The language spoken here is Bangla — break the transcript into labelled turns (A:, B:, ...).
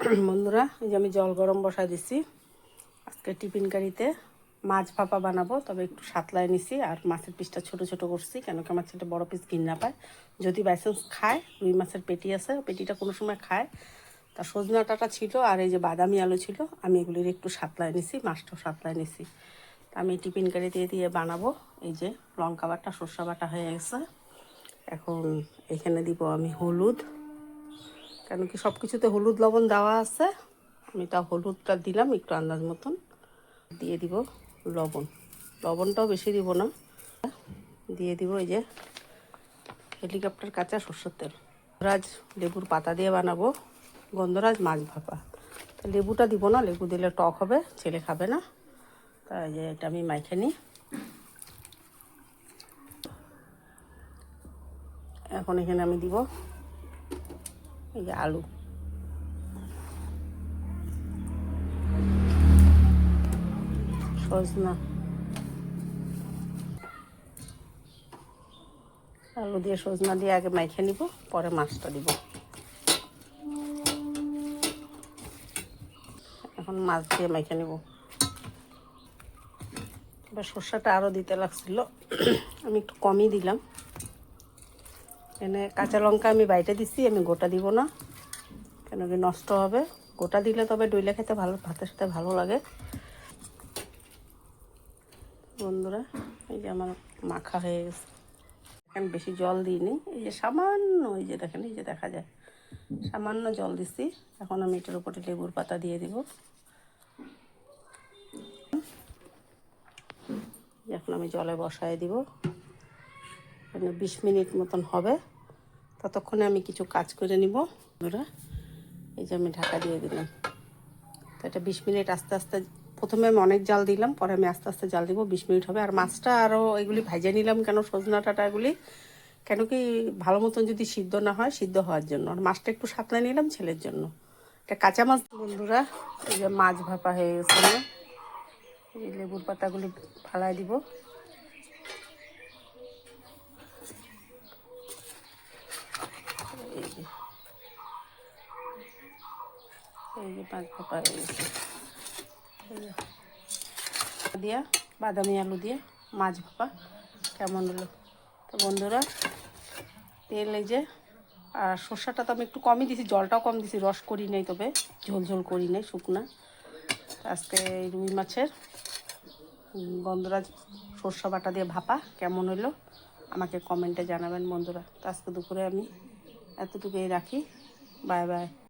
A: বন্ধুরা, এই যে আমি জল গরম বসায় দিছি। আজকে টিফিন কারিতে মাছ ভাপা বানাবো, তবে একটু সাতলায় নিছি আর মাছের পিসটা ছোট ছোট করছি, কেন কি আমার ছেলে বড় পিস ঘৃণা পায়। যদি বাইচান্স খায়, রুই মাছের পেটি আছে, পেটিটা কোনো সময় খায়। তা সজনা ডাঁটা ছিল আর এই যে বাদামি আলু ছিল, আমি এগুলির একটু সাতলায় নিছি, মাছটাও সাতলায় নিছি। তা আমি টিফিন কারি দিয়ে বানাবো। এই যে লঙ্কা বাটা সর্ষা বাটা হয়ে গেছে। এখন এখানে দিব আমি হলুদ, কেন কি সব কিছুতে হলুদ লবণ দেওয়া আছে। আমি তা হলুদটা দিলাম একটু আন্দাজ মতন, দিয়ে দিব লবণ। লবণটাও বেশি দিব না, দিয়ে দিব এই যে হেলিকপ্টার কাঁচা সরষের তেল। গন্ধরাজ লেবুর পাতা দিয়ে বানাবো গন্ধরাজ মাছ ভাপা। তো লেবুটা দিব না, লেবু দিলে টক হবে, ছেলে খাবে না। তাই যে এটা আমি মাইখে নিই। এখন এখানে আমি দিব এই যে আলু, সজনা, আলু দিয়ে সজনা দিয়ে আগে মাইখে নিব, পরে মাছটা দিব। এখন মাছ দিয়ে মাইখে নিব। এবার সর্ষাটা আরও দিতে লাগছিল, আমি একটু কমই দিলাম। এখানে কাঁচা লঙ্কা আমি বাইটে দিছি, আমি গোটা দিব না, কেন কি নষ্ট হবে। গোটা দিলে তবে ডইলে খেতে ভালো, ভাতের সাথে ভালো লাগে। বন্ধুরা, এই যে আমার মাখা হয়ে গেছে। এখন বেশি জল দিইনি, এই যে সামান্য, এই যে দেখেন, এই যে দেখা যায় সামান্য জল দিছি। এখন আমি এটার উপরে লেবুর পাতা দিয়ে দিব। এখন আমি জলে বসায় দিব, 20 মিনিট মতন হবে। ততক্ষণে আমি কিছু কাজ করে নিব। বন্ধুরা, এই যে আমি ঢাকা দিয়ে দিলাম। তো এটা 20 মিনিট আস্তে আস্তে, প্রথমে আমি অনেক জাল দিলাম, পরে আমি আস্তে আস্তে জাল দিব। 20 মিনিট হবে। আর মাছটা আরও এগুলি ভাজে নিলাম, কেন সজনা ডাঁটাগুলি, কেন কি ভালো মতন যদি সিদ্ধ না হয়, সিদ্ধ হওয়ার জন্য। আর মাছটা একটু সাঁতলে নিলাম ছেলের জন্য, এটা কাঁচা মাছ। বন্ধুরা, এই যে মাছ ভাপা হয়ে গেছে, এই লেবুর পাতাগুলি ফালাই দিব। এই যে মাছ ভাপা হয়ে গেছে, দিয়া বাদামি আলু দিয়ে মাছ ভাপা কেমন হলো। তো বন্ধুরা, তেল এই যে, আর সর্ষাটা তো আমি একটু কমই দিছি, জলটাও কম দিছি, রস করি নাই, তবে ঝোল ঝোল করি নাই, শুকনা। আজকে এই রুই মাছের গন্ধরাজ সর্ষা বাটা দিয়ে ভাপা কেমন হলো আমাকে কমেন্টে জানাবেন বন্ধুরা। তো আজকে দুপুরে আমি এতটুকুই রাখি। Bye bye.